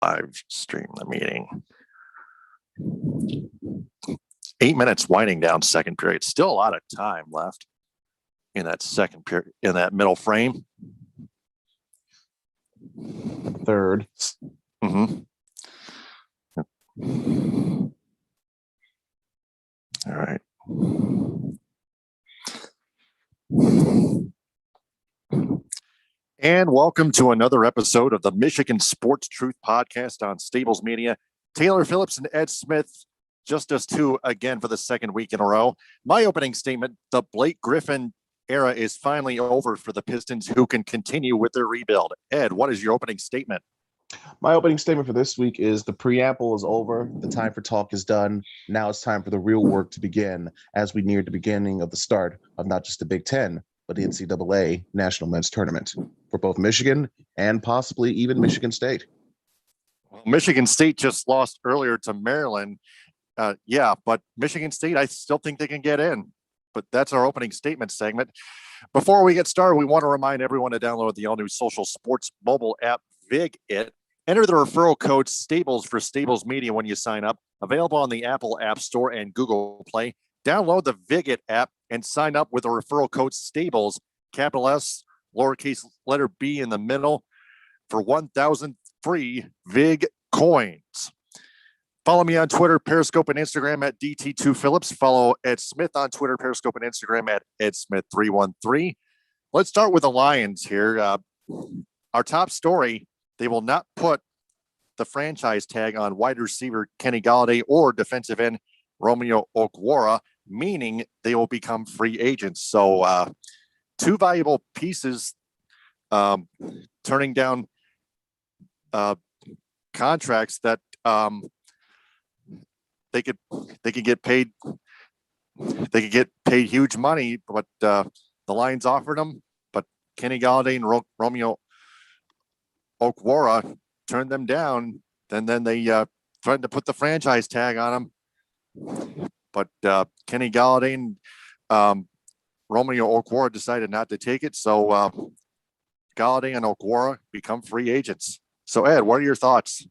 live stream the meeting. 8 minutes winding down second period. Still a lot of time left in that second period, in that middle frame. Third. Mm-hmm. All right. And welcome to another episode of the Michigan Sports Truth Podcast on Stables Media. Taylor Phillips and Ed Smith, just us two again for the second week in a row. My opening statement, the Blake Griffin era is finally over for the Pistons, who can continue with their rebuild. Ed, what is your opening statement? My opening statement for this week is the preamble is over. The time for talk is done. Now it's time for the real work to begin as we near the beginning of the start of not just the Big Ten, but the NCAA National Men's Tournament for both Michigan and possibly even Michigan State. Well, Michigan State just lost earlier to Maryland. But Michigan State, I still think they can get in. But that's our opening statement segment. Before we get started, we want to remind everyone to download the all-new social sports mobile app, VigIt. Enter the referral code STABLES for Stables Media when you sign up. Available on the Apple App Store and Google Play. Download the VigIt app and sign up with the referral code STABLES, capital S, lowercase letter B in the middle, for 1,000 free Vig coins. Follow me on Twitter, Periscope, and Instagram at DT2Phillips. Follow Ed Smith on Twitter, Periscope, and Instagram at EdSmith313. Let's start with the Lions here. Our top story, they will not put the franchise tag on wide receiver Kenny Golladay or defensive end Romeo Okwara, meaning they will become free agents. So two valuable pieces turning down contracts that they could get paid. They could get paid huge money, but the Lions offered them. But Kenny Golladay and Romeo Okwara turned them down. Then they tried to put the franchise tag on them. But Kenny Golladay and Romeo Okwara decided not to take it. So Golladay and Okwara become free agents. So Ed, what are your thoughts?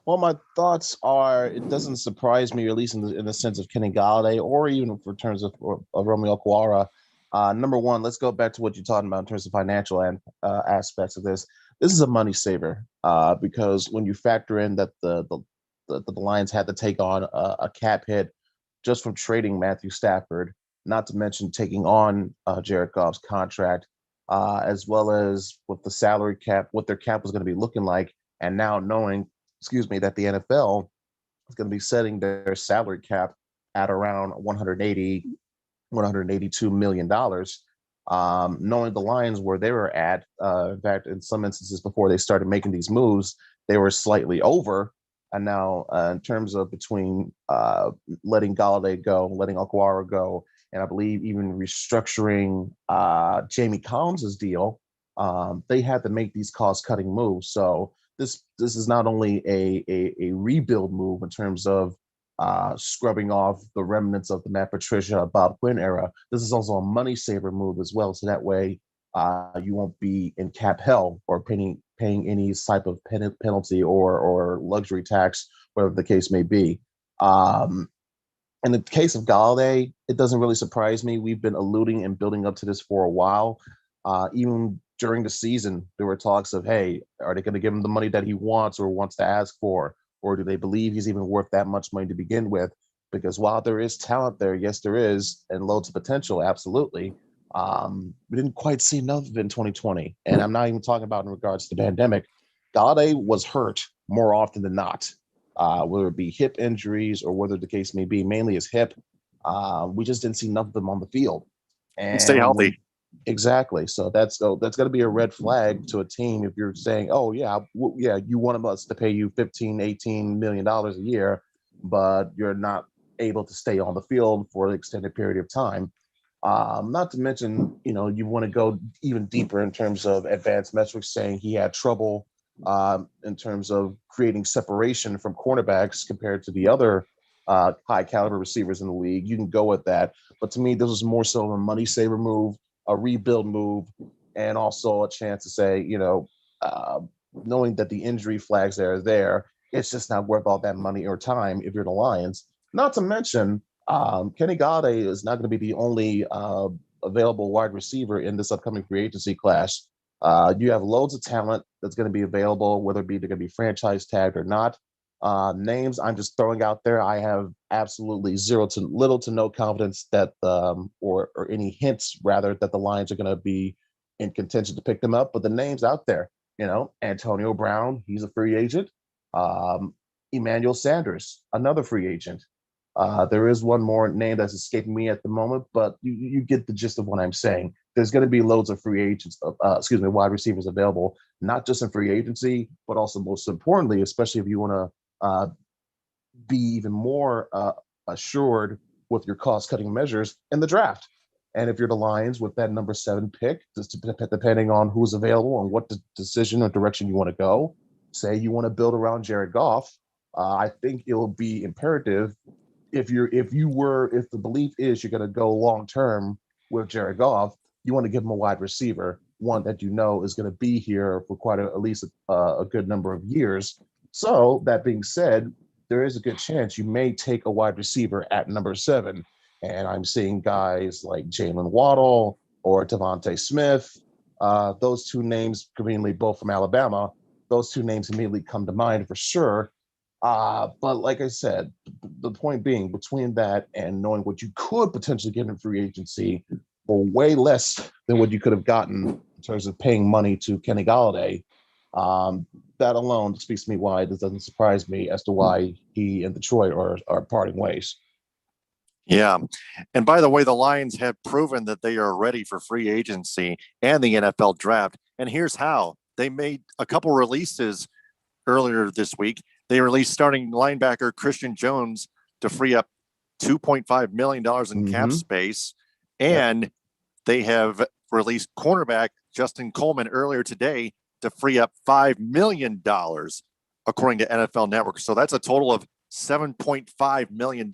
Well, my thoughts are, it doesn't surprise me, or at least in the sense of Kenny Golladay, or even in terms of Romeo Okwara. Number one, let's go back to what you're talking about in terms of financial aspects of this. This is a money saver because when you factor in that the Lions had to take on a cap hit just from trading Matthew Stafford, not to mention taking on Jared Goff's contract, as well as with the salary cap, what their cap was going to be looking like, and now knowing that the NFL is going to be setting their salary cap at around $182 million. Knowing the Lions where they were at, in fact, in some instances before they started making these moves, they were slightly over. And now in terms of between letting Golladay go, letting Okwara go, and I believe even restructuring Jamie Collins' deal, they had to make these cost-cutting moves. So this is not only a rebuild move in terms of scrubbing off the remnants of the Matt Patricia, Bob Quinn era. This is also a money saver move as well. So that way you won't be in cap hell or paying any type of penalty or luxury tax, whatever the case may be. In the case of Golladay, it doesn't really surprise me. We've been alluding and building up to this for a while. Even during the season, there were talks of, hey, are they going to give him the money that he wants or wants to ask for? Or do they believe he's even worth that much money to begin with? Because while there is talent there, yes, there is, and loads of potential, absolutely. We didn't quite see enough of it in 2020. And I'm not even talking about in regards to the pandemic. Golladay was hurt more often than not, whether it be hip injuries or whether the case may be, mainly his hip. We just didn't see enough of them on the field. And stay healthy. Exactly. So that's going to be a red flag to a team if you're saying, oh, yeah, you want us to pay you $15-18 million a year, but you're not able to stay on the field for an extended period of time. Not to mention, you want to go even deeper in terms of advanced metrics, saying he had trouble in terms of creating separation from cornerbacks compared to the other high caliber receivers in the league. You can go with that. But to me, this was more so a money saver move, a rebuild move, and also a chance to say, knowing that the injury flags that are there, it's just not worth all that money or time if you're the Lions. Not to mention, Kenny Galladay is not going to be the only available wide receiver in this upcoming free agency class. You have loads of talent that's going to be available, whether it be they're going to be franchise tagged or not. Names I'm just throwing out there. I have absolutely little to no confidence that, or any hints rather, that the Lions are going to be in contention to pick them up. But the names out there, Antonio Brown, he's a free agent. Emmanuel Sanders, another free agent. There is one more name that's escaping me at the moment, but you get the gist of what I'm saying. There's going to be loads of free agents, wide receivers available, not just in free agency, but also most importantly, especially if you want to be even more assured with your cost-cutting measures in the draft. And if you're the Lions with that number 7 pick, just depending on who's available and what the decision or direction you want to go, say you want to build around Jared Goff, I think it'll be imperative if the belief is you're going to go long term with Jared Goff, you want to give him a wide receiver, one that is going to be here for at least a good number of years. So that being said, there is a good chance you may take a wide receiver at number 7. And I'm seeing guys like Jalen Waddle or Devontae Smith. Those two names, conveniently both from Alabama, those two names immediately come to mind for sure. But like I said, the point being, between that and knowing what you could potentially get in free agency for way less than what you could have gotten in terms of paying money to Kenny Galladay, that alone speaks to me why this doesn't surprise me as to why he and Detroit are parting ways. Yeah. And by the way, the Lions have proven that they are ready for free agency and the NFL draft. And here's how. They made a couple releases earlier this week. They released starting linebacker Christian Jones to free up $2.5 million in cap space. And they have released cornerback Justin Coleman earlier today to free up $5 million, according to NFL Network. So that's a total of $7.5 million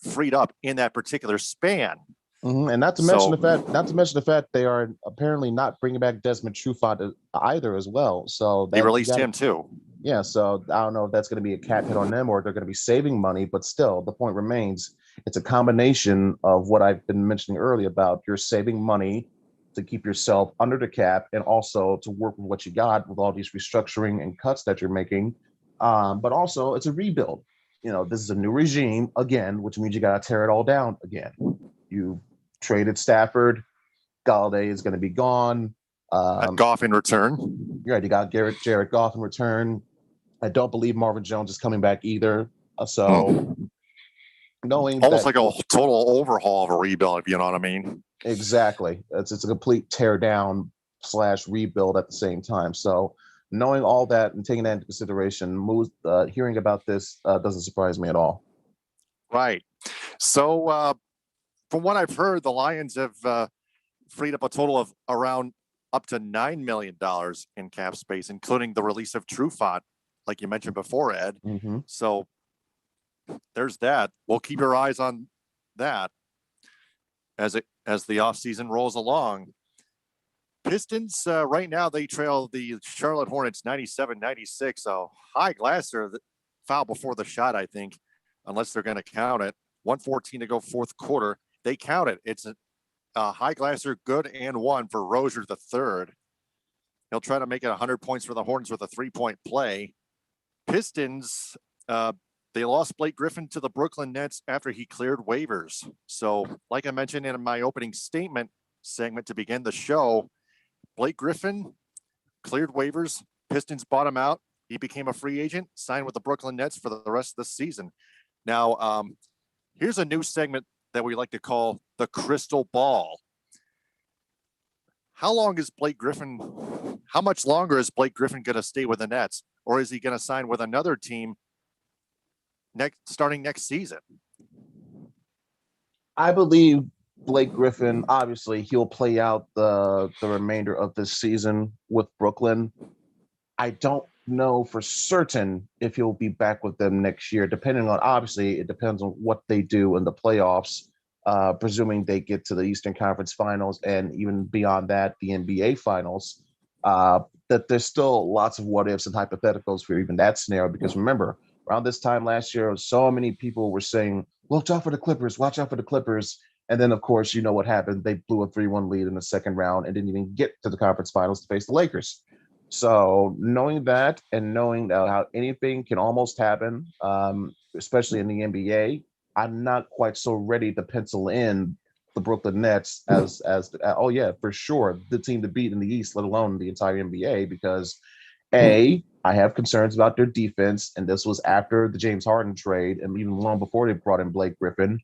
freed up in that particular span. And not to mention the fact they are apparently not bringing back Desmond Trufant either as well. So they released him too. Yeah, so I don't know if that's going to be a cap hit on them or they're going to be saving money, but still, the point remains, it's a combination of what I've been mentioning earlier about you're saving money to keep yourself under the cap and also to work with what you got with all these restructuring and cuts that you're making. But also, it's a rebuild. This is a new regime again, which means you got to tear it all down again. You traded Stafford, Galladay is going to be gone. Goff in return. Right, you got Jared Goff in return. I don't believe Marvin Jones is coming back either. So knowing almost like a total overhaul of a rebuild, if you know what I mean. Exactly. It's a complete tear down / rebuild at the same time. So knowing all that and taking that into consideration, hearing about this doesn't surprise me at all. Right. So from what I've heard, the Lions have freed up a total of around up to $9 million in cap space, including the release of Trufant, like you mentioned before, Ed. So there's that. We'll keep our eyes on that as the offseason rolls along. Pistons, right now, they trail the Charlotte Hornets 97-96. So High Glasser foul before the shot, I think, unless they're going to count it. 1:14 to go, fourth quarter. They count it. It's a High Glasser good and one for Rozier the third. He'll try to make it 100 points for the Hornets with a 3-point play. Pistons, they lost Blake Griffin to the Brooklyn Nets after he cleared waivers. So like I mentioned in my opening statement segment to begin the show, Blake Griffin cleared waivers. Pistons bought him out. He became a free agent, signed with the Brooklyn Nets for the rest of the season. Now, here's a new segment that we like to call the crystal ball. How much longer is Blake Griffin going to stay with the Nets? Or is he going to sign with another team starting next season? I believe Blake Griffin, obviously, he'll play out the remainder of this season with Brooklyn. I don't know for certain if he'll be back with them next year, depending on, obviously, it depends on what they do in the playoffs, presuming they get to the Eastern Conference Finals and even beyond that, the NBA Finals. That there's still lots of what ifs and hypotheticals for even that scenario. Because remember, around this time last year, so many people were saying, "Watch out for the Clippers! Watch out for the Clippers!" And then, of course, you know what happened? They blew a 3-1 lead in the second round and didn't even get to the conference finals to face the Lakers. So knowing that and knowing how anything can almost happen, especially in the NBA, I'm not quite so ready to pencil in the Brooklyn Nets as oh yeah, for sure, the team to beat in the East, let alone the entire NBA, because I have concerns about their defense, and this was after the James Harden trade, and even long before they brought in Blake Griffin,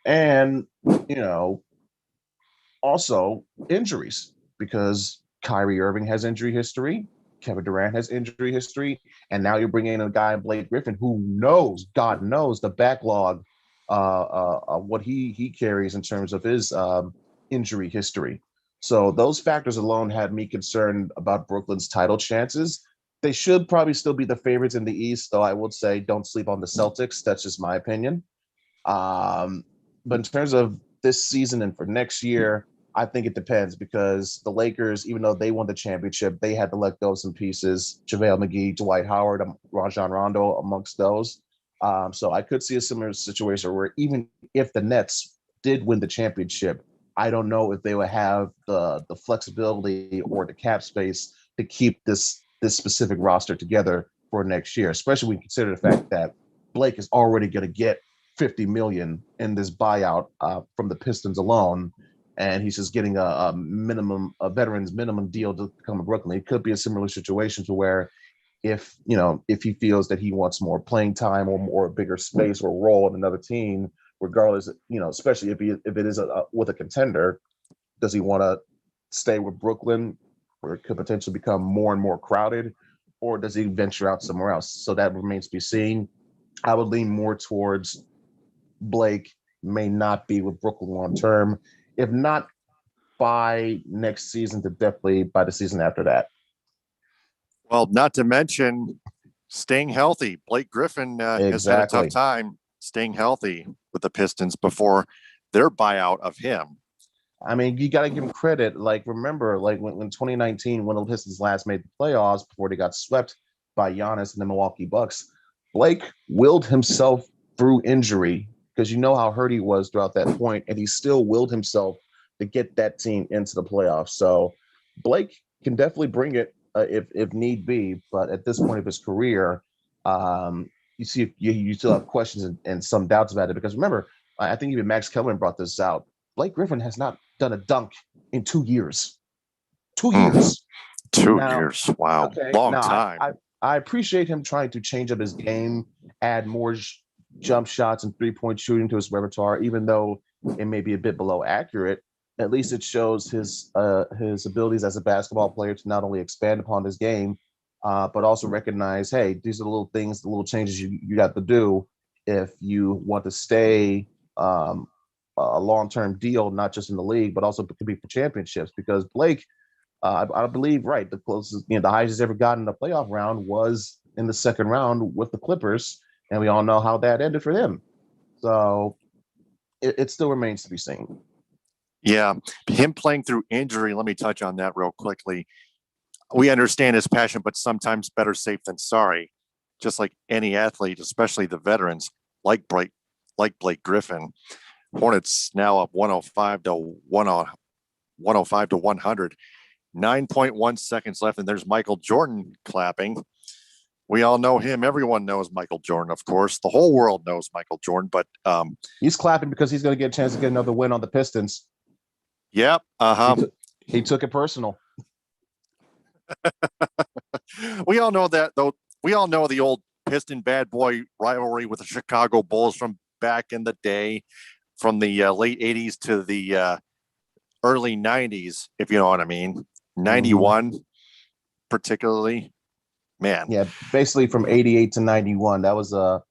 and you know, also injuries because Kyrie Irving has injury history, Kevin Durant has injury history, and now you're bringing in a guy Blake Griffin who knows, God knows, the backlog, what he carries in terms of his injury history. So those factors alone had me concerned about Brooklyn's title chances. They should probably still be the favorites in the East, though I would say don't sleep on the Celtics. That's just my opinion. Um, but in terms of this season and for next year, I think it depends because the Lakers, even though they won the championship, they had to let go of some pieces. JaVale McGee, Dwight Howard, Rajon Rondo amongst those. So I could see a similar situation where even if the Nets did win the championship, I don't know if they would have the flexibility or the cap space to keep this specific roster together for next year, especially when you consider the fact that Blake is already going to get 50 million in this buyout from the Pistons alone, and he's just getting a veteran's minimum deal to come to Brooklyn. It could be a similar situation to where if he feels that he wants more playing time or more bigger space or role in another team, regardless, especially if it is with a contender, does he want to stay with Brooklyn where it could potentially become more and more crowded, or does he venture out somewhere else? So that remains to be seen. I would lean more towards Blake may not be with Brooklyn long term. If not by next season, to definitely by the season after that. Well, not to mention staying healthy. Blake Griffin has had a tough Exactly. time staying healthy with the Pistons before their buyout of him. I mean, you got to give him credit. Like, remember, like when 2019, when the Pistons last made the playoffs before they got swept by Giannis and the Milwaukee Bucks, Blake willed himself through injury because you know how hurt he was throughout that point, and he still willed himself to get that team into the playoffs. So Blake can definitely bring it if need be, but at this point of his career, you see you still have questions and some doubts about it because remember, I think even Max Kellerman brought this out. Blake Griffin has not done a dunk in 2 years. 2 years. 2 years. Wow. Okay. Long Now, time. I appreciate him trying to change up his game, add more jump shots and 3-point shooting to his repertoire, even though it may be a bit below accurate. At least it shows his abilities as a basketball player to not only expand upon his game, but also recognize, hey, these are the little things, the little changes you got to do if you want to stay a long-term deal, not just in the league, but also to be for championships. Because Blake, I believe, right, the closest, the highest he's ever gotten in the playoff round was in the second round with the Clippers, and we all know how that ended for him. So it still remains to be seen. Yeah. Him playing through injury, let me touch on that real quickly. We understand his passion, but sometimes better safe than sorry. Just like any athlete, especially the veterans, like Blake Griffin. Hornets now up 105 to 105 to 100. 9.1 seconds left, and there's Michael Jordan clapping. We all know him. Everyone knows Michael Jordan, of course. The whole world knows Michael Jordan, but he's clapping because he's going to get a chance to get another win on the Pistons. Yep. He took it personal. We all know that, though. We all know the old Piston bad boy rivalry with the Chicago Bulls from back in the day, from the late 80s to the early 90s, if you know what I mean. 91, particularly. Man. Yeah, basically from 88 to 91. That was a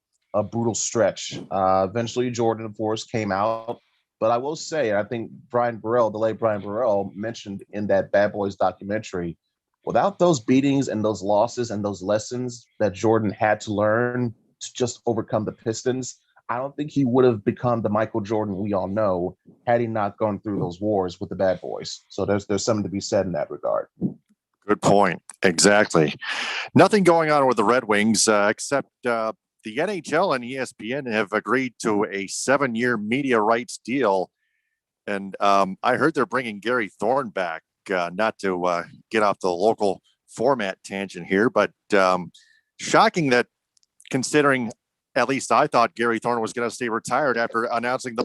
brutal stretch. Eventually, Jordan, of course, came out. But I will say, I think Brian Burrell, the late Brian Burrell, mentioned in that Bad Boys documentary, without those beatings and those losses and those lessons that Jordan had to learn to just overcome the Pistons, I don't think he would have become the Michael Jordan we all know had he not gone through those wars with the Bad Boys. So there's something to be said in that regard. Good point. Exactly. Nothing going on with the Red Wings except the NHL and ESPN have agreed to a 7-year media rights deal. And I heard they're bringing Gary Thorne back, not to get off the local format tangent here, but shocking that considering at least I thought Gary Thorne was going to stay retired after announcing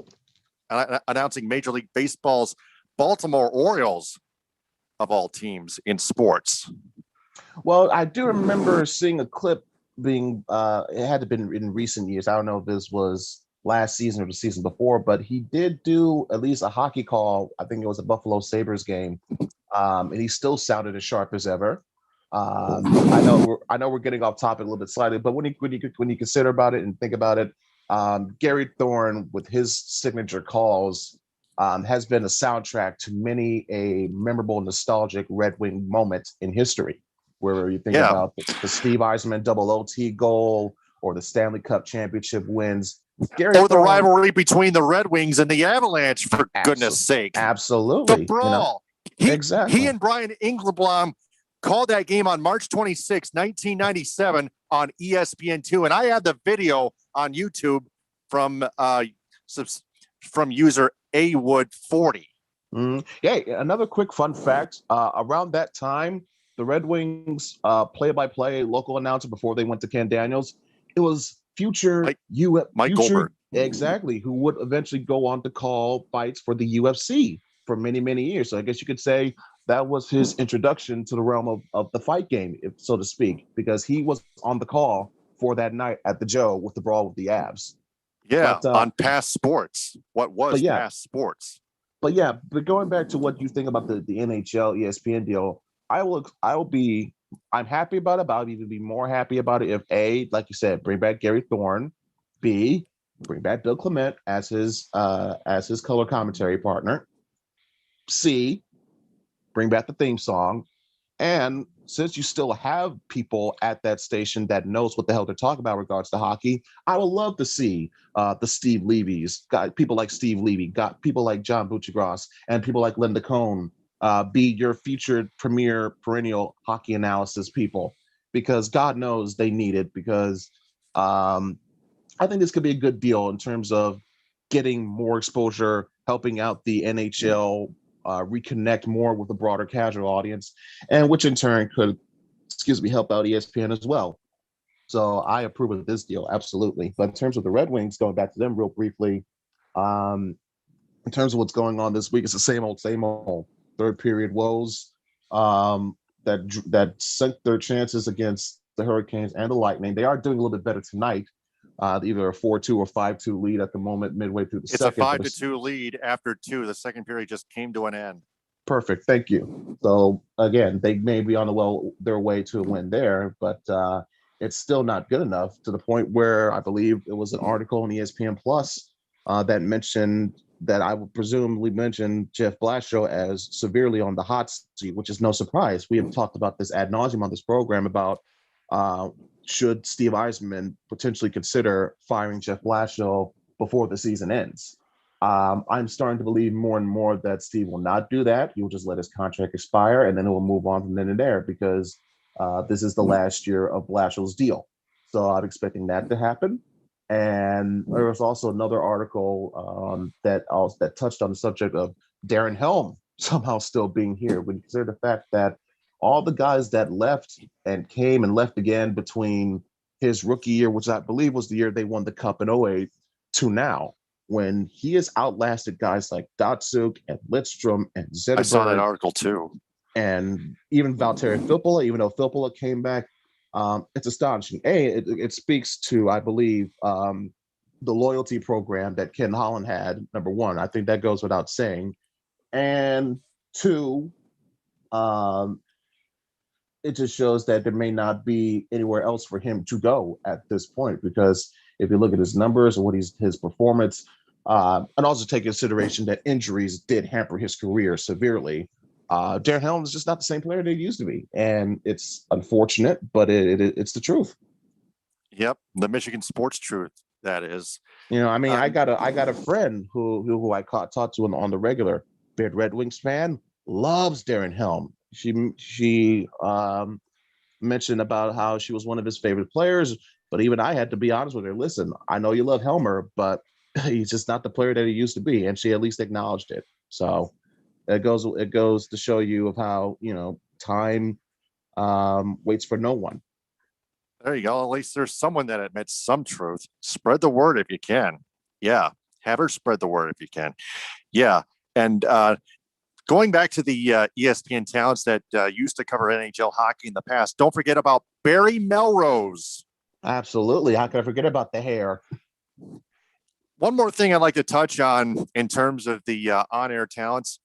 Major League Baseball's Baltimore Orioles of all teams in sports. Well, I do remember seeing a clip being it had to been in recent years. I don't know if this was last season or the season before, but he did do at least a hockey call. I think it was a Buffalo Sabres game, and he still sounded as sharp as ever. I know we're getting off topic a little bit slightly, but when you consider about it and think about it, Gary Thorne with his signature calls has been a soundtrack to many a memorable, nostalgic Red Wing moment in history. Where you think about the Steve Yzerman double OT goal or the Stanley Cup championship wins. Or the rivalry between the Red Wings and the Avalanche, for goodness sake. Absolutely. The brawl. He and Brian Ingleblom called that game on March 26, 1997 on ESPN2. And I have the video on YouTube from user Awood40. Yeah, another quick fun fact. Around that time, the Red Wings play-by-play local announcer before they went to Ken Daniels, it was Mike Goldberg. Exactly, who would eventually go on to call fights for the UFC for many, many years. So I guess you could say that was his introduction to the realm of the fight game, so to speak, because he was on the call for that night at the Joe with the brawl with the Abs. Yeah, on Past Sports. What was Past Sports? But going back to what you think about the NHL ESPN deal, I'm happy about it, but I'll even be more happy about it if A, like you said, bring back Gary Thorne, B, bring back Bill Clement as his color commentary partner, C, bring back the theme song, and since you still have people at that station that knows what the hell they're talking about in regards to hockey, I would love to see the Steve Levy's, people like Steve Levy, people like John Buccigross, and people like Linda Cohn be your featured premier perennial hockey analysis people, because God knows they need it, because I think this could be a good deal in terms of getting more exposure, helping out the NHL reconnect more with the broader casual audience, and which in turn could, help out ESPN as well. So I approve of this deal, absolutely. But in terms of the Red Wings, going back to them real briefly, in terms of what's going on this week, it's the same old third period woes that sunk their chances against the Hurricanes and the Lightning. They are doing a little bit better tonight. Either a 4-2 or 5-2 lead at the moment, midway through the second. It's a 5-2 lead after 2. The second period just came to an end. Perfect. Thank you. So again, they may be on their way to a win there, but it's still not good enough, to the point where I believe it was an article on ESPN Plus that mentioned that I would presumably mention Jeff Blashill as severely on the hot seat, which is no surprise. We have talked about this ad nauseum on this program about should Steve Yzerman potentially consider firing Jeff Blashill before the season ends. I'm starting to believe more and more that Steve will not do that. He will just let his contract expire, and then it will move on from then and there, because this is the last year of Blashill's deal. So I'm expecting that to happen. And there was also another article that touched on the subject of Darren Helm somehow still being here, when you consider the fact that all the guys that left and came and left again between his rookie year, which I believe was the year they won the Cup in 2008, to now, when he has outlasted guys like Datsuk and Lidstrom and Zetterberg. I saw that article too. And even Valtteri Filppula, even though Filppula came back, it's astonishing. It speaks to, I believe, the loyalty program that Ken Holland had, number one. I think that goes without saying. And two, it just shows that there may not be anywhere else for him to go at this point, because if you look at his numbers and his performance, and also take consideration that injuries did hamper his career severely, Darren Helm is just not the same player that he used to be, and it's unfortunate, but it's the truth. Yep, the Michigan sports truth, that is. I got a friend who I talked to on the regular, big Red Wings fan, loves Darren Helm. She mentioned about how she was one of his favorite players, but even I had to be honest with her. Listen, I know you love Helmer, but he's just not the player that he used to be, and she at least acknowledged it. So it goes to show you of how time waits for no one. There you go. At least there's someone that admits some truth. Spread the word if you can. Yeah. Have her spread the word if you can. Yeah. And going back to the ESPN talents that used to cover NHL hockey in the past, don't forget about Barry Melrose. Absolutely. How can I forget about the hair? One more thing I'd like to touch on in terms of the on-air talents.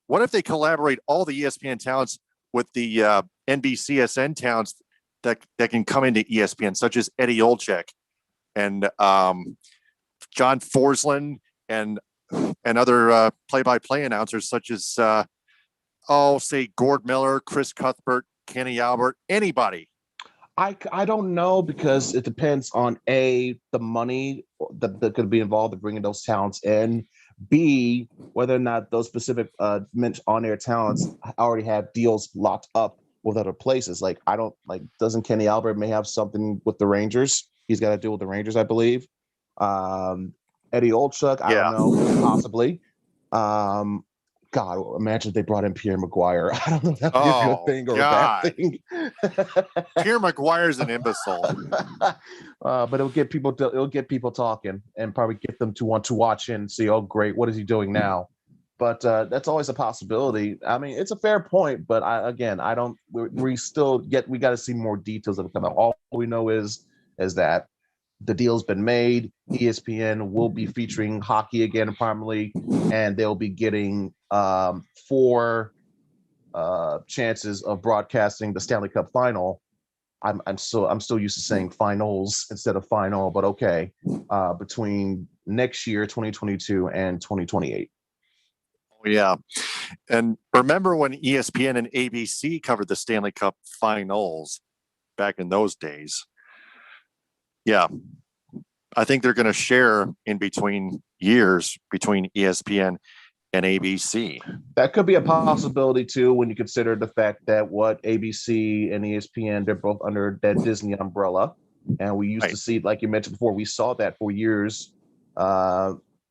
What if they collaborate all the ESPN talents with the NBCSN talents that can come into ESPN, such as Eddie Olczyk and John Forsland and other play-by-play announcers such as say Gord Miller, Chris Cuthbert, Kenny Albert, anybody. I don't know, because it depends on the money that could be involved in bringing those talents in. B, whether or not those specific on-air talents already have deals locked up with other places. Like, I don't like. Doesn't Kenny Albert may have something with the Rangers? He's got to deal with the Rangers, I believe. Eddie Olczyk, I don't know, possibly. God, imagine if they brought in Pierre Maguire. I don't know if that'd be a good thing or a bad thing. Pierre Maguire's an imbecile. But it'll get people talking, and probably get them to want to watch and see, oh great, what is he doing now? But that's always a possibility. I mean, it's a fair point, but we got to see more details of it come out. All we know is that the deal's been made. ESPN will be featuring hockey again, primarily, and they'll be getting 4 chances of broadcasting the Stanley Cup final. I'm still used to saying finals instead of final, but okay. Between next year, 2022, and 2028. Yeah. And remember when ESPN and ABC covered the Stanley Cup finals back in those days? Yeah. I think they're going to share in between years between ESPN and ABC. That could be a possibility too, when you consider the fact that what ABC and ESPN, they're both under that Disney umbrella. And we used to see, like you mentioned before, we saw that for years.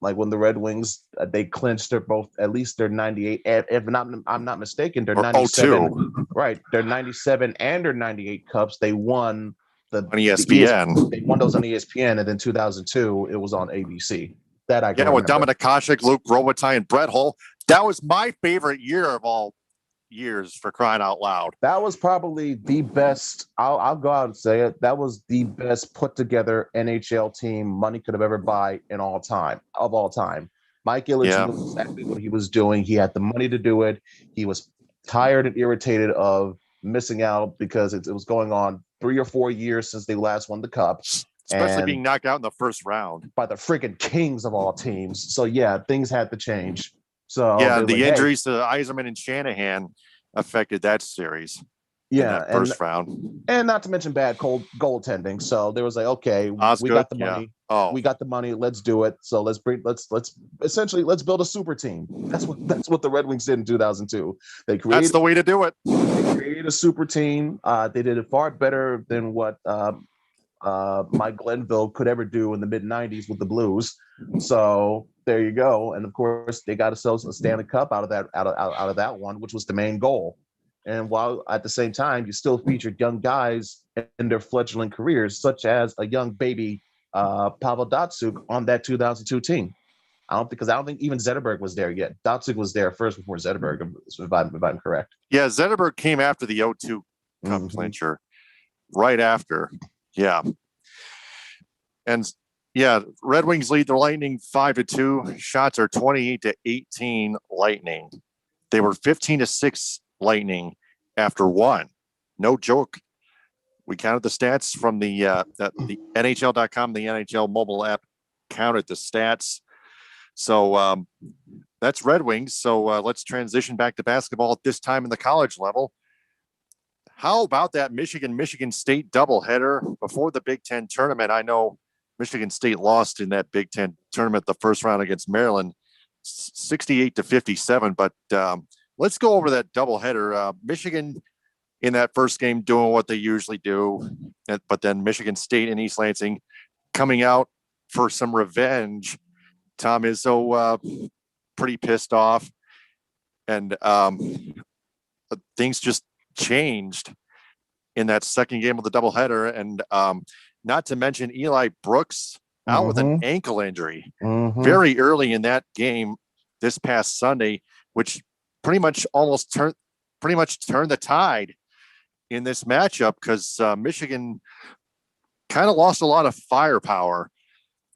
Like when the Red Wings, they clinched at least their 98. If I'm not mistaken, they're 97. Right. They're 97 and their 98 cups. They won on ESPN. They won those on ESPN, and then 2002 it was on ABC. That I can remember. With Dominik Hasek, Luke Robitaille, and Brett Hull. That was my favorite year of all years, for crying out loud. That was probably the best. I'll go out and say it. That was the best put together NHL team money could have ever buy of all time. Mike Ilitch knew exactly what he was doing. He had the money to do it. He was tired and irritated of missing out because it was going on 3 or 4 years since they last won the cup. Especially being knocked out in the first round by the freaking kings of all teams. So yeah, things had to change. So the injuries to Yzerman and Shanahan affected that series. Yeah, that first round, and not to mention bad goaltending. So there was like, okay, we got the money. We got the money. Let's do it. So let's build a super team. That's what the Red Wings did in 2002. That's the way to do it. They created a super team. They did it far better than what Mike Glenville could ever do in the mid 90s with the Blues. So there you go. And of course, they got themselves a Stanley Cup out of that one, which was the main goal. And while at the same time, you still featured young guys in their fledgling careers, such as a young baby Pavel Datsyuk on that 2002 team. I don't think even Zetterberg was there yet. Datsyuk was there first before Zetterberg, if I'm correct. Yeah, Zetterberg came after the 0-2 Cup clincher, right after. Yeah. And yeah, Red Wings lead the Lightning 5-2. Shots are 28-18 Lightning. They were 15-6 Lightning after one. No joke. We counted the stats from the NHL.com, the NHL mobile app counted the stats. So that's Red Wings. So let's transition back to basketball at this time in the college level. How about that Michigan State doubleheader before the Big Ten tournament? I know Michigan State lost in that Big Ten tournament the first round against Maryland, 68-57. But let's go over that doubleheader. Michigan in that first game doing what they usually do, but then Michigan State and East Lansing coming out for some revenge. Tom Izzo pretty pissed off, and things just changed in that second game of the doubleheader. And not to mention Eli Brooks out with an ankle injury very early in that game this past Sunday, which pretty much turned the tide in this matchup, because Michigan kind of lost a lot of firepower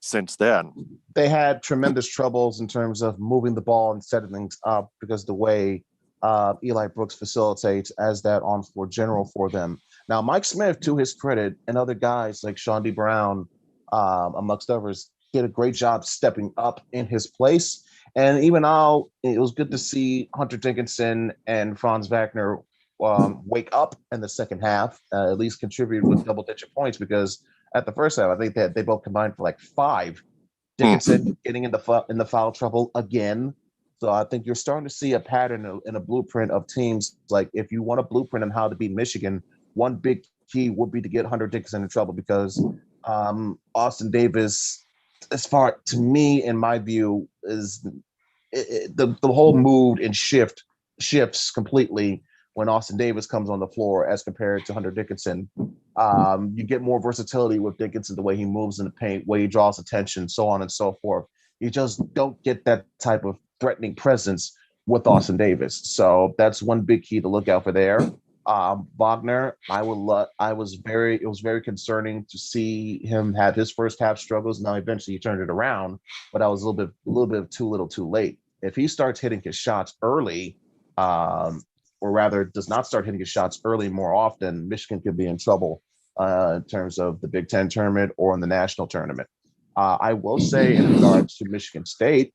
since then. They had tremendous troubles in terms of moving the ball and setting things up because the way Eli Brooks facilitates as that on-floor general for them. Now, Mike Smith, to his credit, and other guys like Sean D. Brown, amongst others, did a great job stepping up in his place. And even now, it was good to see Hunter Dickinson and Franz Wagner wake up in the second half, at least contribute with double-digit points, because at the first half, I think that they both combined for like 5. Dickinson getting in the foul trouble again. So I think you're starting to see a pattern in a blueprint of teams. Like, if you want a blueprint on how to beat Michigan, one big key would be to get Hunter Dickinson in trouble, because Austin Davis, as far to me, in my view, is the whole mood and shifts completely when Austin Davis comes on the floor as compared to Hunter Dickinson. You get more versatility with Dickinson, the way he moves in the paint, way he draws attention, so on and so forth. You just don't get that type of threatening presence with Austin Davis. So that's one big key to look out for there. Wagner, it was very concerning to see him have his first half struggles. Now eventually he turned it around, but I was a little bit too little too late. If he starts hitting his shots early, or rather does not start hitting his shots early more often, Michigan could be in trouble in terms of the Big Ten tournament or in the national tournament. I will say, in regards to Michigan State,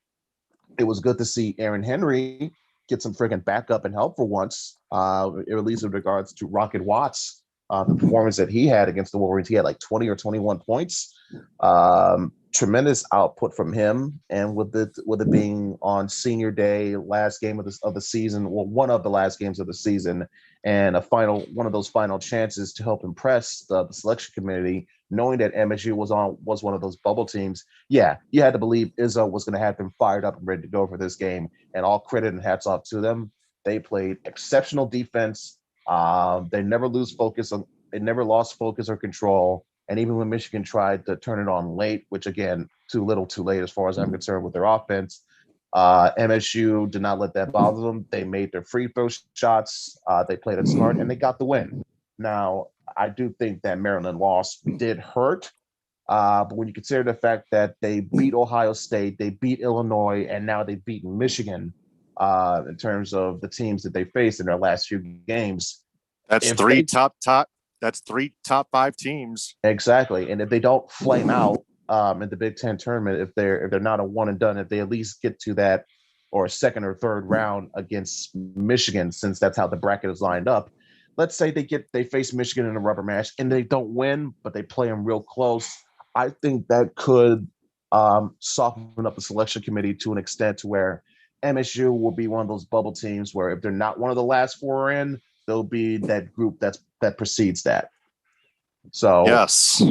it was good to see Aaron Henry get some freaking backup and help for once, at least in regards to Rocket Watts, the performance that he had against the Wolverines. He had like 20 or 21 points. Tremendous output from him, and with it being on senior day, last game of the season, well, one of the last games of the season, and one of those final chances to help impress the selection committee, knowing that MSU was one of those bubble teams. Yeah, you had to believe Izzo was going to have them fired up and ready to go for this game, and all credit and hats off to them. They played exceptional defense. They never lost focus or control. And even when Michigan tried to turn it on late, which again, too little too late as far as I'm concerned with their offense, MSU did not let that bother them. They made their free throw shots. They played it smart, and they got the win. Now, I do think that Maryland loss did hurt. But when you consider the fact that they beat Ohio State, they beat Illinois, and now they've beaten Michigan in terms of the teams that they faced in their last few games. That's That's 3 top 5 teams. Exactly. And if they don't flame out in the Big Ten tournament, if they're not a one and done, if they at least get to that or second or third round against Michigan, since that's how the bracket is lined up. Let's say they face Michigan in a rubber match and they don't win, but they play them real close. I think that could soften up the selection committee to an extent to where MSU will be one of those bubble teams where if they're not one of the last 4 in, they'll be that group that precedes that. So yes,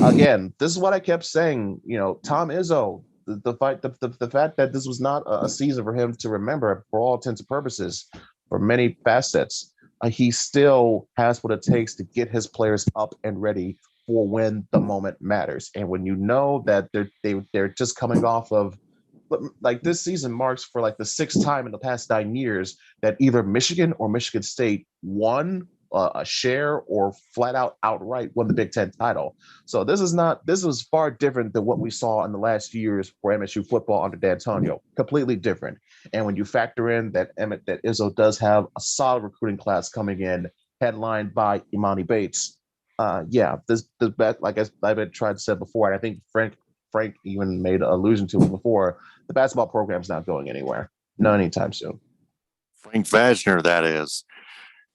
again, this is what I kept saying. Tom Izzo, the fact that this was not a season for him to remember for all intents and purposes, for many facets, he still has what it takes to get his players up and ready for when the moment matters. And when you know that they're just coming off of, like, this season marks for like the 6th time in the past 9 years that either Michigan or Michigan State won a share or flat out outright won the Big Ten title. So this was far different than what we saw in the last few years for MSU football under D'Antonio. Completely different. And when you factor in that Izzo does have a solid recruiting class coming in, headlined by Imani Bates, this bet, like I've tried to say before, and I think Frank even made an allusion to it before, the basketball program's not going anywhere. Not anytime soon. Frank Wagner, that is.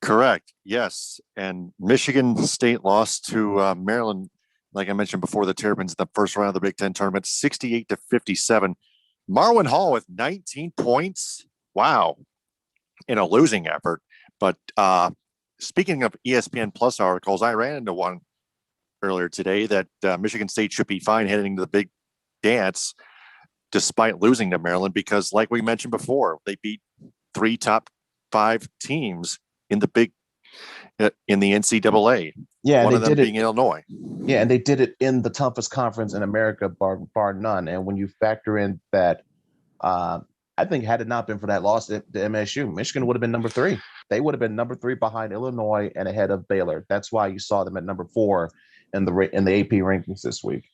Correct. Yes. And Michigan State lost to Maryland, like I mentioned before, the Terrapins in the first round of the Big Ten tournament, 68-57. Marwin Hall with 19 points. Wow. in a losing effort. But speaking of ESPN Plus articles, I ran into one earlier today that Michigan State should be fine heading into the big dance despite losing to Maryland, because like we mentioned before, they beat 3 top 5 teams in the NCAA. Yeah, one they of them did it. being Illinois. Yeah, and they did it in the toughest conference in America, bar none. And when you factor in that, I think had it not been for that loss to MSU, Michigan would have been number 3. They would have been number 3 behind Illinois and ahead of Baylor. That's why you saw them at number 4 in the AP rankings this week.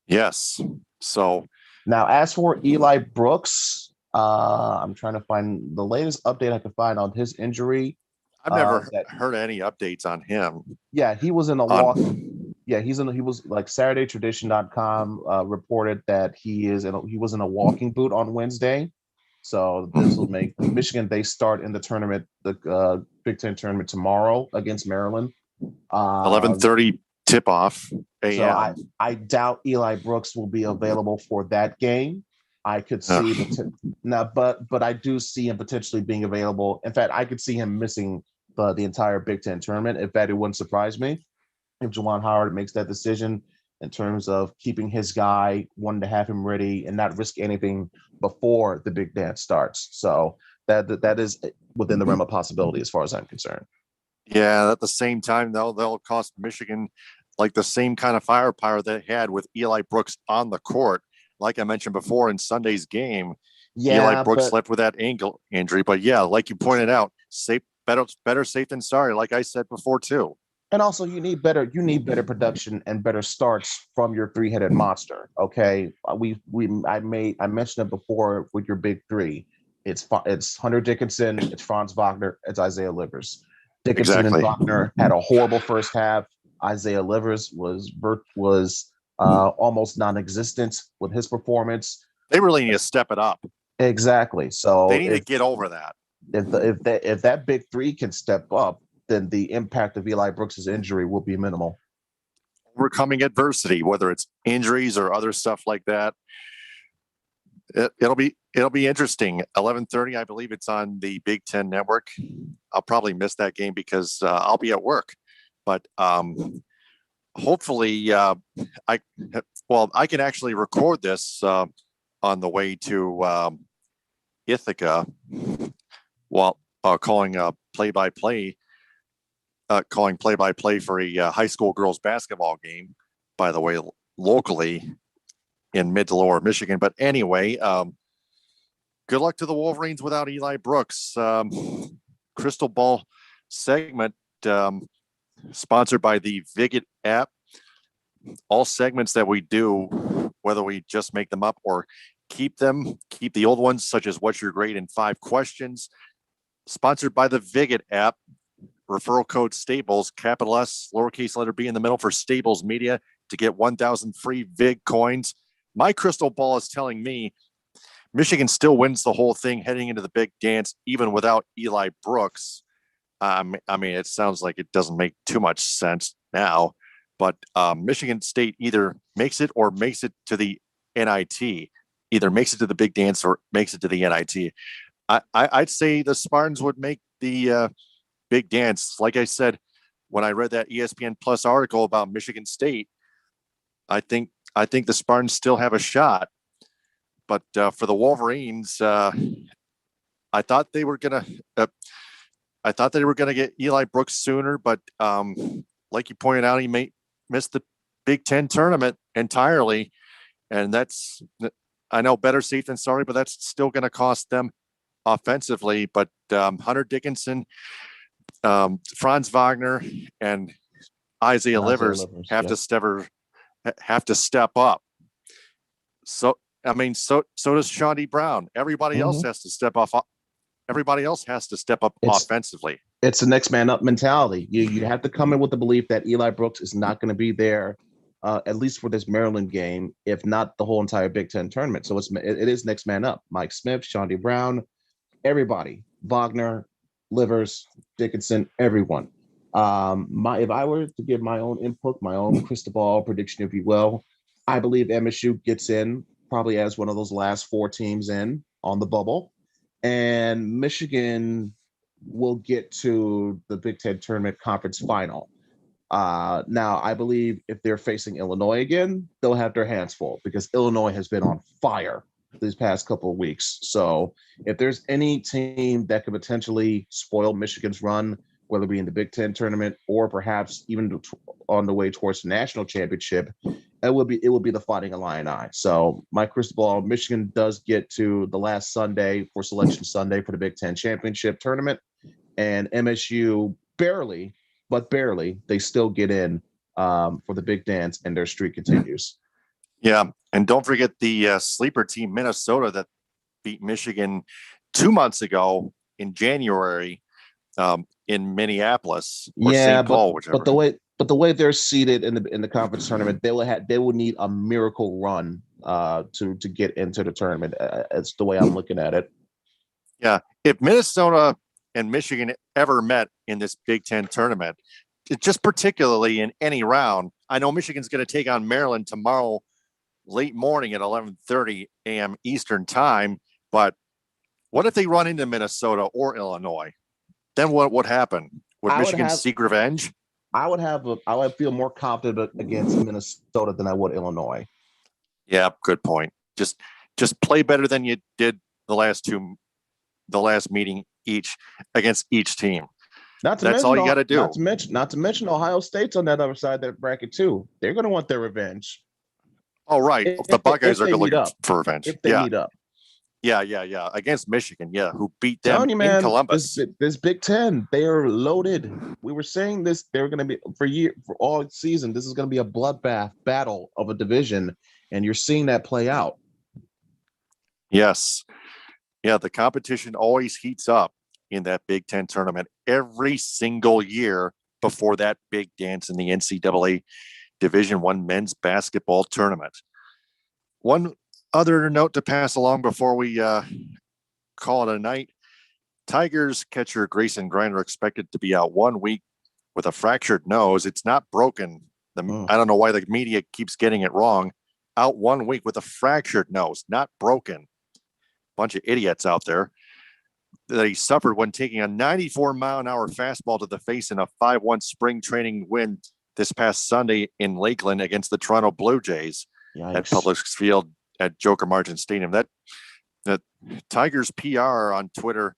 Yes. So now, as for Eli Brooks, I'm trying to find the latest update I could find on his injury. I've never heard any updates on him. Yeah, he was in a walk. Yeah, he was like SaturdayTradition.com reported that he was in a walking boot on Wednesday. So this will make Michigan. They start in the tournament, the Big Ten tournament tomorrow against Maryland. 11:30 tip off. So I doubt Eli Brooks will be available for that game. I could see now, but I do see him potentially being available. In fact, I could see him missing the entire Big Ten tournament. In fact, it wouldn't surprise me if Juwan Howard makes that decision in terms of keeping his guy, wanting to have him ready and not risk anything before the big dance starts. So that is within the realm of possibility as far as I'm concerned. Yeah, at the same time, though, they'll cost Michigan like the same kind of firepower they had with Eli Brooks on the court. Like I mentioned before in Sunday's game, Eli Brooks left with that ankle injury. But yeah, like you pointed out, better safe than sorry, like I said before too. And also, you need better production and better starts from your 3-headed monster. Okay, I mentioned it before with your big 3. It's Hunter Dickinson, it's Franz Wagner, it's Isaiah Livers. Dickinson and Wagner had a horrible first half. Isaiah Livers was almost non-existent with his performance. They really need to step it up. Exactly. So they need to get over that. If that big 3 can step up, then the impact of Eli Brooks' injury will be minimal. Overcoming adversity, whether it's injuries or other stuff like that. It'll be interesting. 11:30, I believe it's on the Big Ten Network. I'll probably miss that game because I'll be at work. But hopefully, I can actually record this on the way to Ithaca while calling play-by-play for a high school girls basketball game, by the way, locally in mid to lower Michigan. But anyway, good luck to the Wolverines without Eli Brooks. Crystal Ball segment sponsored by the Viget app. All segments that we do, whether we just make them up or keep the old ones, such as What's Your Grade in 5 Questions, sponsored by the Viget app. Referral code Stables, capital S, lowercase letter B in the middle for Stables Media to get 1,000 free VIG coins. My crystal ball is telling me Michigan still wins the whole thing heading into the big dance, even without Eli Brooks. I mean, it sounds like it doesn't make too much sense now, but Michigan State either makes it or makes it to the NIT, either makes it to the big dance or makes it to the NIT. I'd say the Spartans would make the big dance. Like I said, when I read that ESPN Plus article about Michigan State, I think the Spartans still have a shot. But for the Wolverines, I thought they were gonna get Eli Brooks sooner, but like you pointed out, he may miss the Big Ten tournament entirely, and that's, I know, better safe than sorry, but that's still going to cost them offensively. But Hunter Dickinson, Franz Wagner, and Isaiah Livers have to step up. So I mean, so does Shawnee Brown. Everybody else has to step off. Everybody else has to step up offensively. It's the next man up mentality. You have to come in with the belief that Eli Brooks is not going to be there, at least for this Maryland game, if not the whole entire Big Ten tournament. So it is next man up. Mike Smith, Shawnee Brown, everybody, Wagner, Livers, Dickinson, everyone. If I were to give my own input, my own crystal ball prediction, if you will, I believe MSU gets in probably as one of those last 4 teams in on the bubble. and Michigan will get to the Big Ten tournament conference final. Now, I believe if they're facing Illinois again, they'll have their hands full because Illinois has been on fire these past couple of weeks. So if there's any team that could potentially spoil Michigan's run, whether it be in the Big Ten tournament or perhaps even on the way towards the national championship, it would be the Fighting Illini. So my crystal ball, Michigan does get to the last Sunday for Selection Sunday for the Big Ten championship tournament, and MSU barely, but barely, they still get in for the big dance, and their streak continues. Yeah, and don't forget the sleeper team, Minnesota, that beat Michigan 2 months ago in January in Minneapolis or St. Paul, whichever. But the way they're seeded in the conference tournament, they will need a miracle run to get into the tournament. It's the way I'm looking at it. Yeah, if Minnesota and Michigan ever met in this Big Ten tournament, just particularly in any round, I know Michigan's going to take on Maryland tomorrow late morning at 11:30 a.m. Eastern time. But what if they run into Minnesota or Illinois? Then what would happen? Would Michigan seek revenge? I would feel more confident against Minnesota than I would Illinois. Yeah, good point. Just play better than you did the last meeting each against each team. That's all you got to do. Not to mention Ohio State's on that other side of that bracket too. They're going to want their revenge. Oh, right. The Buckeyes are going to look for revenge. If they meet up. Yeah. Against Michigan, who beat them in Columbus. This Big Ten, they are loaded. We were saying this, they're going to be for all season. This is going to be a bloodbath battle of a division, and you're seeing that play out. Yes. Yeah, the competition always heats up in that Big Ten tournament every single year before that big dance in the NCAA Division I men's basketball tournament. One other note to pass along before we call it a night. Tigers catcher Grayson Griner expected to be out 1 week with a fractured nose. It's not broken. I don't know why the media keeps getting it wrong. Out 1 week with a fractured nose, not broken. Bunch of idiots out there. That he suffered when taking a 94-mile-an-hour fastball to the face in a 5-1 spring training win this past Sunday in Lakeland against the Toronto Blue Jays. Yikes. At Publix Field at Joker Martin Stadium. That Tigers PR on Twitter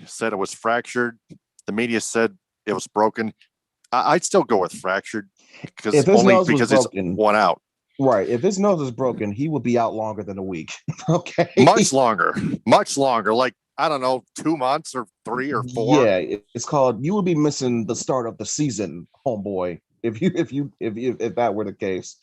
said it was fractured. The media said it was broken. I'd still go with fractured because it's 1 out. Right. If his nose is broken, he would be out longer than a week. Okay. Much longer. Like, I don't know, 2 months or 3 or 4. Yeah, it's called. You would be missing the start of the season, homeboy. If that were the case.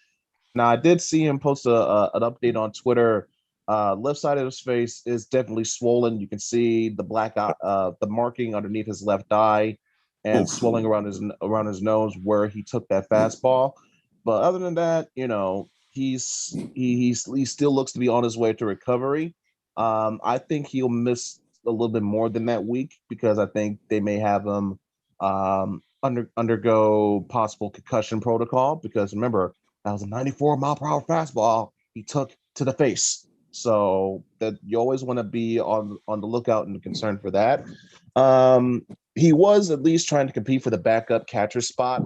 Now, I did see him post an update on Twitter. Left side of his face is definitely swollen. You can see the black eye, the marking underneath his left eye, and swelling around his nose where he took that fastball. But other than that, he still looks to be on his way to recovery. I think he'll miss a little bit more than that week because I think they may have him undergo possible concussion protocol because remember, that was a 94-mile-per-hour fastball he took to the face. So that you always want to be on the lookout and concerned for that. He was at least trying to compete for the backup catcher spot.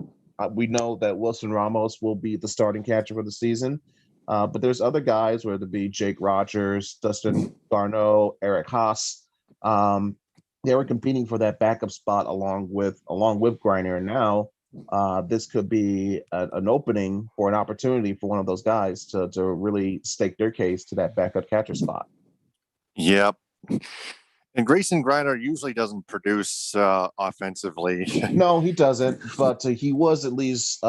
We know that Wilson Ramos will be the starting catcher for the season. But there's other guys, whether it be Jake Rogers, Dustin Garneau, Eric Haas. They were competing for that backup spot along with Griner. And now this could be an opening for an opportunity for one of those guys to really stake their case to that backup catcher spot. Yep. And Grayson Griner usually doesn't produce offensively. No, he doesn't. But he was at least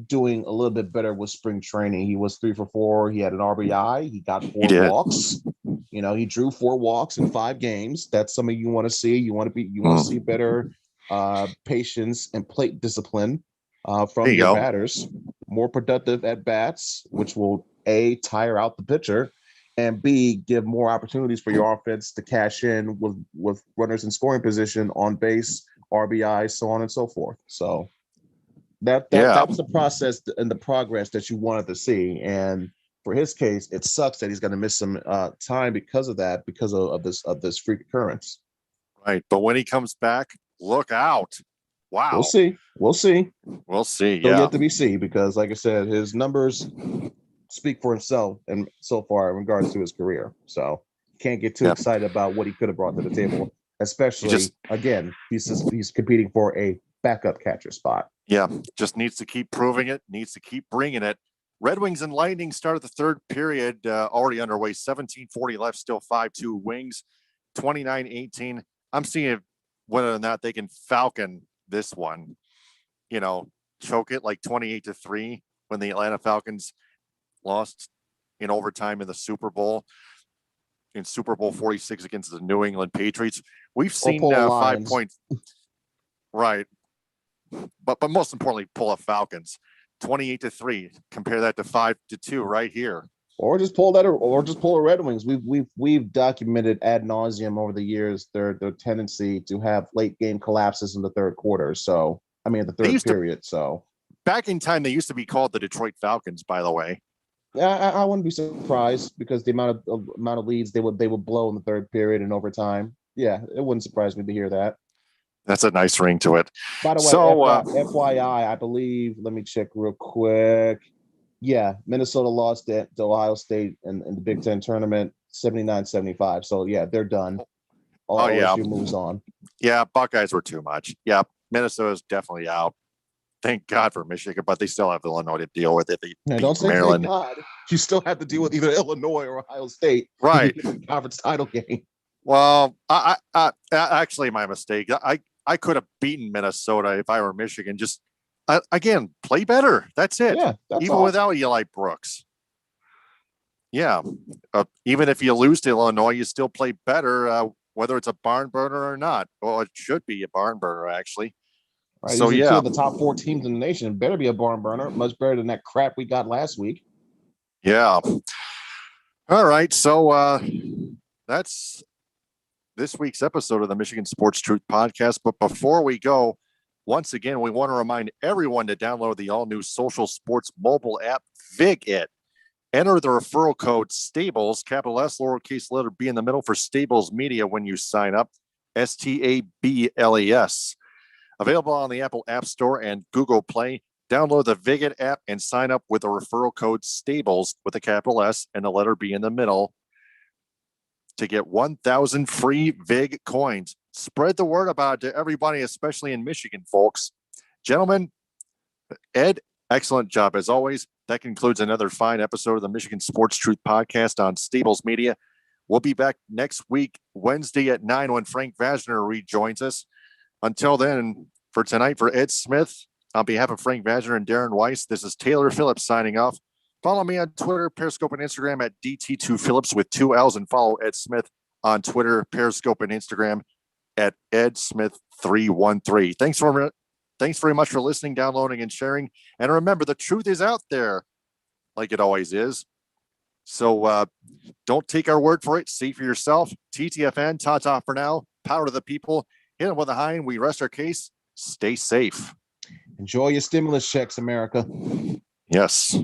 doing a little bit better with spring training. He was 3 for 4. He had an RBI. He got 4 walks. He drew 4 walks in 5 games. That's something you want to see. You want to see better patience and plate discipline from your batters. More productive at bats, which will A, tire out the pitcher, and B, give more opportunities for your offense to cash in with runners in scoring position, on base, RBI, so on and so forth. So that was the process and the progress that you wanted to see. And for his case, it sucks that he's going to miss some time because of that, because of this freak occurrence. Right. But when he comes back, look out. Wow. We'll see. We'll see. Still yet to be seen, because like I said, his numbers speak for himself and so far in regards to his career. So can't get too excited about what he could have brought to the table, especially again, he's competing for a backup catcher spot. Yeah, just needs to keep proving it, needs to keep bringing it. Red Wings and Lightning started the third period, already underway, 17:40 left, still 5-2 Wings, 29-18. I'm seeing whether or not they can falcon this one, choke it like 28-3 when the Atlanta Falcons lost in overtime in the Super Bowl, in Super Bowl 46 against the New England Patriots. We've seen 5 points. Right. But most importantly, pull up Falcons 28-3. Compare that to 5-2 right here. Or just pull a Red Wings. We've documented ad nauseum over the years their tendency to have late game collapses in the third quarter. So the third period. So back in time, they used to be called the Detroit Falcons, by the way. Yeah, I wouldn't be surprised, because the amount of leads they would blow in the third period and overtime. Yeah, it wouldn't surprise me to hear that. That's a nice ring to it. By the way, FYI, I believe, let me check real quick. Yeah, Minnesota lost to Ohio State in the Big Ten tournament, 79-75. So, yeah, they're done. OSU moves on. Yeah, Buckeyes were too much. Yeah, Minnesota's definitely out. Thank God for Michigan, but they still have Illinois to deal with if they don't say Maryland. Thank God. You still have to deal with either Illinois or Ohio State. Right. Conference title game. Well, I actually, my mistake. I could have beaten Minnesota if I were Michigan. Just again, play better. That's it. Yeah, that's even all. Without Eli Brooks. Yeah, even if you lose to Illinois, you still play better, whether it's a barn burner or not. Well, it should be a barn burner, actually. Right, so two of the top 4 teams in the nation. It better be a barn burner. Much better than that crap we got last week. Yeah. All right. So that's this week's episode of the Michigan Sports Truth Podcast. But before we go, once again, we want to remind everyone to download the all-new social sports mobile app, VigIt. Enter the referral code STABLES, capital S, lowercase letter B in the middle, for Stables Media when you sign up, STABLES. Available on the Apple App Store and Google Play. Download the VigIt app and sign up with the referral code STABLES with a capital S and the letter B in the middle to get 1,000 free Vig coins. Spread the word about it to everybody, especially in Michigan, folks. Gentlemen, Ed, excellent job as always. That concludes another fine episode of the Michigan Sports Truth Podcast on Stables Media. We'll be back next week, Wednesday at 9, when Frank Vazner rejoins us. Until then, for tonight, for Ed Smith, on behalf of Frank Vazner and Darren Weiss, this is Taylor Phillips signing off. Follow me on Twitter, Periscope, and Instagram at DT2Phillips with 2 L's, and follow Ed Smith on Twitter, Periscope, and Instagram at EdSmith313. Thanks very much for listening, downloading, and sharing. And remember, the truth is out there, like it always is. So don't take our word for it. See for yourself. TTFN, ta-ta for now. Power to the people. Hit them with a high, and we rest our case. Stay safe. Enjoy your stimulus checks, America. Yes.